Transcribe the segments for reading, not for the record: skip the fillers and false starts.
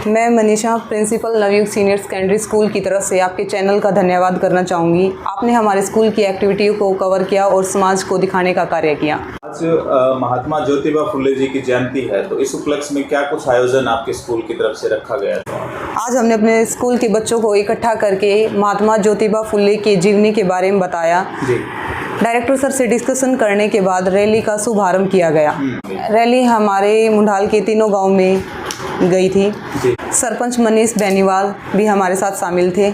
मैं Manisha principal Navyug senior secondary school की तरफ से आपके चैनल का धन्यवाद करना चाहूँगी। आपने हमारे स्कूल की एक्टिविटी को कवर किया और समाज को दिखाने का कार्य किया। आज महात्मा ज्योतिबा फुले जी की जयंती है, तो इस उपलक्ष्य में क्या कुछ आयोजन आपके स्कूल की तरफ से रखा गया था? आज हमने अपने स्कूल के बच्चों को इकट्ठा करके महात्मा ज्योतिबा फुले की जीवनी के बारे में बताया जी। डायरेक्टर सर से डिस्कशन करने के बाद रैली का शुभारंभ किया गया। रैली हमारे मुंडाल के तीनों गांव में गई थी। सरपंच मनीष बेनीवाल भी हमारे साथ शामिल थे।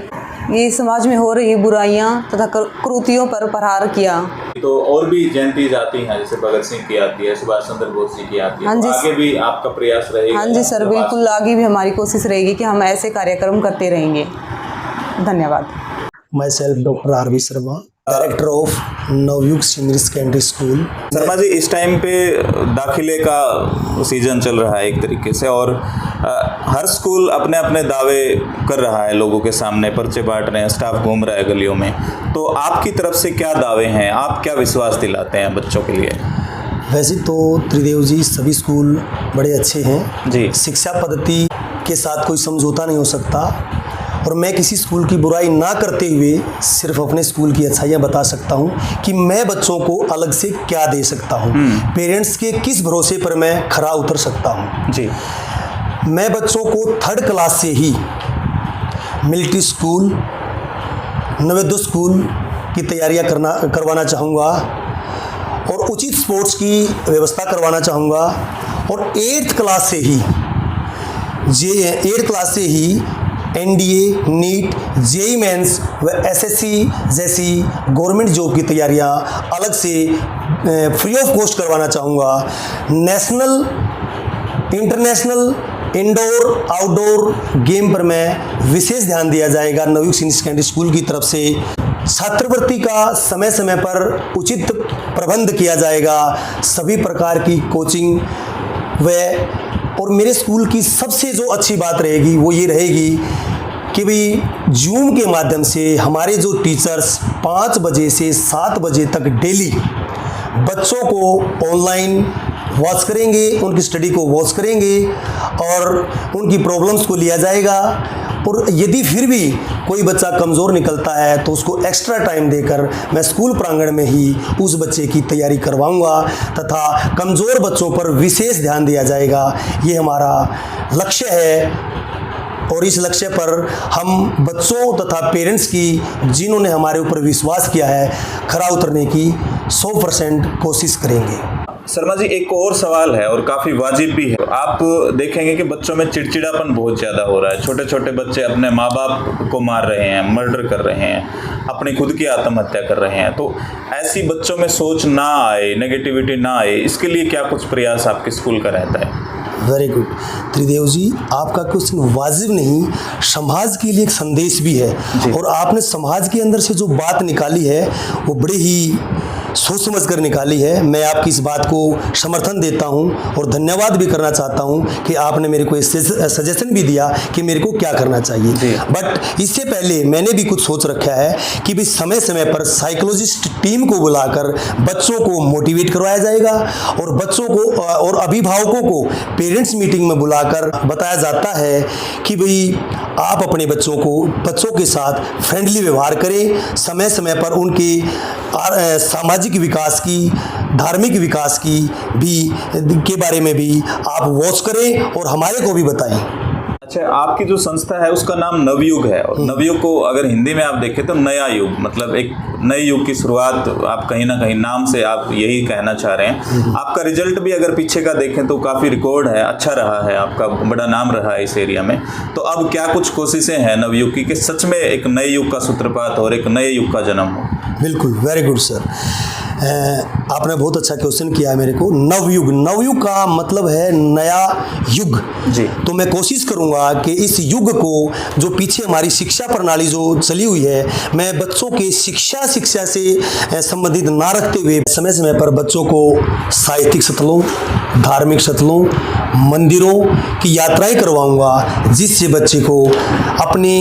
ये समाज में हो रही बुराइयां तथा कुरीतियों पर प्रहार किया। तो और भी जयंती जाती हैं, जैसे भगत सिंह की आती है, सुभाष चंद्र बोस जी की आती है। हाँ जी, तो आगे भी आपका प्रयास रहेगा? हाँ जी सर, बिल्कुल आगे भी हमारी कोशिश रहेगी कि हम ऐसे कार्यक्रम करते रहेंगे। धन्यवाद। मैं self doctor R V Sharma, director of Navyug senior secondary school. Sharma ji, इस टाइम पे दाखिले का सीजन चल रहा है एक तरीके से, और हर स्कूल अपने अपने दावे कर रहा है, लोगों के सामने पर्चे बांट रहे हैं, स्टाफ घूम रहा है गलियों में। तो आपकी तरफ से क्या दावे हैं, आप क्या विश्वास दिलाते हैं बच्चों के लिए? वैसे तो त्रिदेव जी सभी स्कूल बड़े अच्छे हैं जी। शिक्षा पद्धति के साथ कोई समझौता नहीं हो सकता, और मैं किसी स्कूल की बुराई ना करते हुए सिर्फ अपने स्कूल की अच्छाइयाँ बता सकता हूँ कि मैं बच्चों को अलग से क्या दे सकता हूँ, पेरेंट्स के किस भरोसे पर मैं खरा उतर सकता हूँ जी। मैं बच्चों को 3rd क्लास से ही मिलिट्री स्कूल, नवोदय स्कूल की तैयारियाँ करवाना चाहूँगा, और उचित स्पोर्ट्स की व्यवस्था करवाना चाहूँगा, और 8th क्लास से ही NDA, नीट, JEE मेंस व SSC जैसी गवर्नमेंट जॉब की तैयारियां अलग से फ्री ऑफ कॉस्ट करवाना चाहूँगा। National, international, indoor, outdoor game पर मैं विशेष ध्यान दिया जाएगा नवयुग सीनियर सेकेंडरी स्कूल की तरफ से। छात्रवृत्ति का समय समय पर उचित प्रबंध किया जाएगा। सभी प्रकार की कोचिंग और मेरे स्कूल की सबसे जो अच्छी बात रहेगी वो ये रहेगी कि भाई जूम के माध्यम से हमारे जो टीचर्स 5 बजे से 7 बजे तक डेली बच्चों को ऑनलाइन वॉच करेंगे, उनकी स्टडी को वॉच करेंगे और उनकी प्रॉब्लम्स को लिया जाएगा। और यदि फिर भी कोई बच्चा कमज़ोर निकलता है तो उसको एक्स्ट्रा टाइम देकर मैं स्कूल प्रांगण में ही उस बच्चे की तैयारी करवाऊंगा तथा कमज़ोर बच्चों पर विशेष ध्यान दिया जाएगा। ये हमारा लक्ष्य है, और इस लक्ष्य पर हम बच्चों तथा पेरेंट्स की, जिन्होंने हमारे ऊपर विश्वास किया है, खरा उतरने की 100% कोशिश करेंगे। शर्मा जी, एक और सवाल है और काफ़ी वाजिब भी है। आप देखेंगे कि बच्चों में चिड़चिड़ापन बहुत ज़्यादा हो रहा है। छोटे छोटे बच्चे अपने माँ बाप को मार रहे हैं, मर्डर कर रहे हैं, अपनी खुद की आत्महत्या कर रहे हैं। तो ऐसी बच्चों में सोच ना आए, नेगेटिविटी ना आए, इसके लिए क्या कुछ प्रयास आपके स्कूल का रहता है? वेरी गुड त्रिदेव जी, आपका क्वेश्चन वाजिब नहीं, समाज के लिए एक संदेश भी है, और आपने समाज के अंदर से जो बात निकाली है वो बड़े ही सोच समझ कर निकाली है। मैं आपकी इस बात को समर्थन देता हूं और धन्यवाद भी करना चाहता हूं कि आपने मेरे को सजेशन भी दिया कि मेरे को क्या करना चाहिए। बट इससे पहले मैंने भी कुछ सोच रखा है कि भी समय समय पर साइकोलॉजिस्ट टीम को बुलाकर बच्चों को मोटिवेट करवाया जाएगा, और बच्चों को और अभिभावकों को पेरेंट्स मीटिंग में बुलाकर बताया जाता है कि भाई आप अपने बच्चों के साथ फ्रेंडली व्यवहार करें, समय समय पर उनके सामाजिक विकास की, धार्मिक विकास की भी के बारे में भी आप वॉच करें और हमारे को भी बताएं। अच्छा, आपकी जो संस्था है उसका नाम नवयुग है, और नवयुग को अगर हिंदी में आप देखें तो नया युग, मतलब एक नए युग की शुरुआत आप कहीं ना कहीं नाम से आप यही कहना चाह रहे हैं। आपका रिजल्ट भी अगर पीछे का देखें तो काफ़ी रिकॉर्ड है, अच्छा रहा है, आपका बड़ा नाम रहा है इस एरिया में। तो अब क्या कुछ कोशिशें हैं नवयुग की कि सच में एक नए युग का सूत्रपात और एक नए युग का जन्म हो? बिल्कुल, वेरी गुड सर, आपने बहुत अच्छा क्वेश्चन किया है मेरे को। नवयुग का मतलब है नया युग जी। तो मैं कोशिश करूंगा कि इस युग को, जो पीछे हमारी शिक्षा प्रणाली जो चली हुई है, मैं बच्चों के शिक्षा से संबंधित ना रखते हुए समय समय पर बच्चों को साहित्यिक सत्रों, धार्मिक स्थलों, मंदिरों की यात्राएं करवाऊंगा, जिससे बच्चे को अपने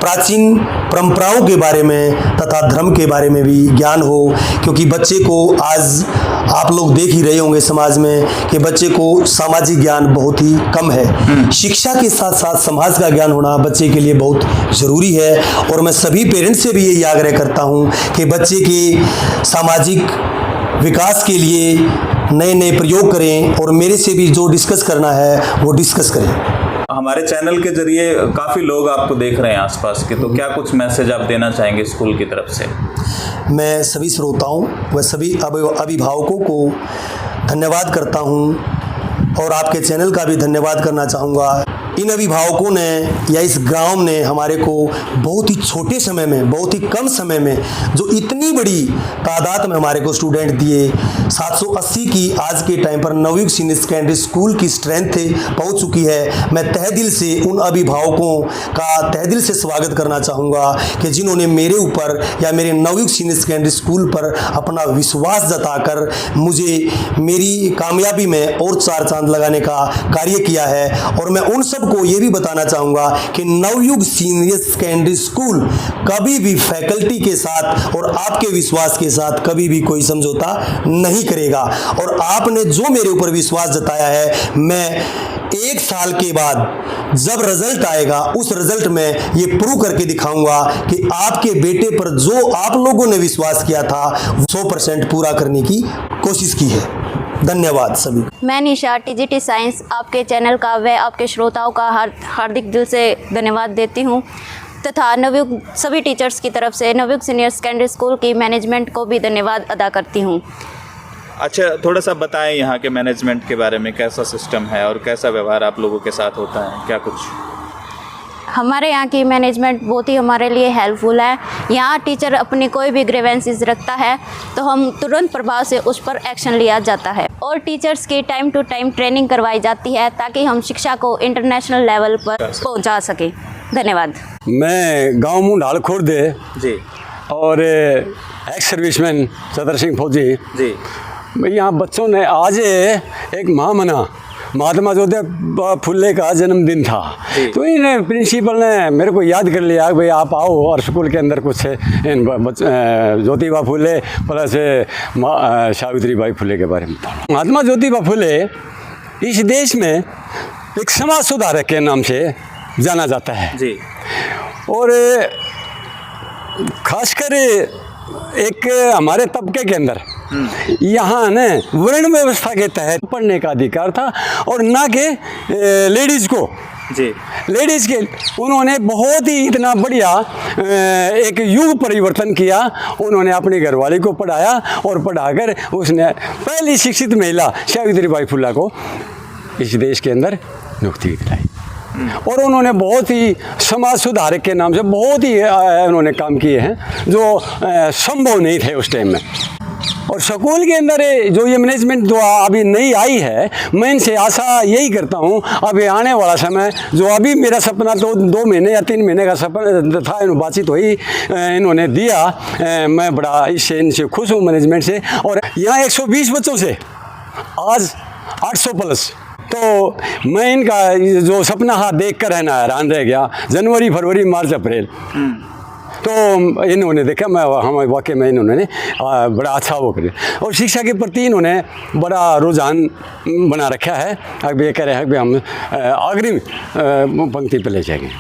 प्राचीन परंपराओं के बारे में तथा धर्म के बारे में भी ज्ञान हो। क्योंकि बच्चे को आज आप लोग देख ही रहे होंगे समाज में कि बच्चे को सामाजिक ज्ञान बहुत ही कम है। शिक्षा के साथ साथ समाज का ज्ञान होना बच्चे के लिए बहुत ज़रूरी है। और मैं सभी पेरेंट्स से भी यही आग्रह करता हूँ कि बच्चे के सामाजिक विकास के लिए नए नए प्रयोग करें और मेरे से भी जो डिस्कस करना है वो डिस्कस करें। हमारे चैनल के जरिए काफ़ी लोग आपको देख रहे हैं आसपास के, तो क्या कुछ मैसेज आप देना चाहेंगे स्कूल की तरफ से? मैं सभी श्रोताओं व सभी अभिभावकों को धन्यवाद करता हूं और आपके चैनल का भी धन्यवाद करना चाहूँगा। इन अभिभावकों ने या इस गांव ने हमारे को बहुत ही छोटे समय में, बहुत ही कम समय में जो इतनी बड़ी तादाद में हमारे को स्टूडेंट दिए, 780 की आज के टाइम पर नवयुग सीनियर सेकेंडरी स्कूल की स्ट्रेंथ पहुंच चुकी है। मैं तहे दिल से उन अभिभावकों का तहे दिल से स्वागत करना चाहूँगा कि जिन्होंने मेरे ऊपर या मेरे नवयुग सीनियर सेकेंडरी स्कूल पर अपना विश्वास जताकर मुझे मेरी कामयाबी में और 4 चांद लगाने का कार्य किया है। और मैं उन सब को ये भी बताना चाहूँगा कि नवयुग सीनियर सेकेंडरी स्कूल कभी भी फैकल्टी के साथ और आपके विश्वास के साथ कभी भी कोई समझौता नहीं करेगा। और आपने जो मेरे ऊपर विश्वास जताया है, मैं 1 साल के बाद जब रिजल्ट आएगा उस रिजल्ट में ये प्रूव करके दिखाऊंगा कि आपके बेटे पर जो आप लोगों ने विश्वास किया था 100% पूरा करने की कोशिश की है। धन्यवाद सभी। मैं निशा टीजीटी साइंस आपके चैनल का व आपके श्रोताओं का हार्दिक दिल से धन्यवाद देती हूँ तथा नवयुग सभी टीचर्स की तरफ से नवयुग सीनियर सेकेंडरी स्कूल की मैनेजमेंट को भी धन्यवाद अदा करती हूँ। अच्छा, थोड़ा सा बताएं यहाँ के मैनेजमेंट के बारे में, कैसा सिस्टम है और कैसा व्यवहार आप लोगों के साथ होता है, क्या कुछ? हमारे यहाँ की मैनेजमेंट बहुत ही हमारे लिए हेल्पफुल है। यहाँ टीचर अपनी कोई भी ग्रीवेंसेस रखता है तो हम तुरंत प्रभाव से उस पर एक्शन लिया जाता है और टीचर्स की टाइम टू टाइम ट्रेनिंग करवाई जाती है ताकि हम शिक्षा को इंटरनेशनल लेवल पर पहुँचा सकें। धन्यवाद। मैं गाँव मुंडाल खुर्द जी और एक्स सर्विसमैन सदर सिंह फौजी जी, यहाँ बच्चों ने आज एक माह मना महात्मा ज्योतिबा फुले का जन्मदिन था, तो इन प्रिंसिपल ने मेरे को याद कर लिया कि भाई आप आओ और स्कूल के अंदर कुछ इन ज्योतिबा फुले प्लस सावित्रीबाई फुले के बारे में बताओ। महात्मा ज्योतिबा फुले इस देश में एक समाज सुधारक के नाम से जाना जाता है जी, और खासकर एक हमारे तबके के अंदर यहाँ न वर्ण व्यवस्था के तहत पढ़ने का अधिकार था और ना कि लेडीज़ को जी, लेडीज़ के उन्होंने बहुत ही इतना बढ़िया एक युग परिवर्तन किया। उन्होंने अपनी घरवाली को पढ़ाया और पढ़ाकर उसने पहली शिक्षित महिला सावित्रीबाई फुले को इस देश के अंदर नियुक्ति दिलाई और उन्होंने बहुत ही समाज सुधारक के नाम से बहुत ही उन्होंने काम किए हैं जो संभव नहीं थे उस टाइम में। और स्कूल के अंदर जो ये मैनेजमेंट जो अभी नई आई है, मैं इनसे आशा यही करता हूँ अभी आने वाला समय जो अभी मेरा सपना तो 2 महीने या 3 महीने का सपना था, इन्होंने बातचीत हुई, इन्होंने दिया, मैं बड़ा इससे इनसे खुश हूँ मैनेजमेंट से। और यहाँ 120 बच्चों से आज 800 प्लस, तो मैं इनका जो सपना हाथ देख कर है ना हैरान रह गया। जनवरी फरवरी मार्च अप्रैल तो इन्होंने देखा मैं हमारे वाकई में इन्होंने बड़ा अच्छा वो करे और शिक्षा के प्रति इन्होंने बड़ा रुझान बना रखा है। अब ये कह रहे हैं कि हम अग्रिम पंक्ति पर ले जाएंगे।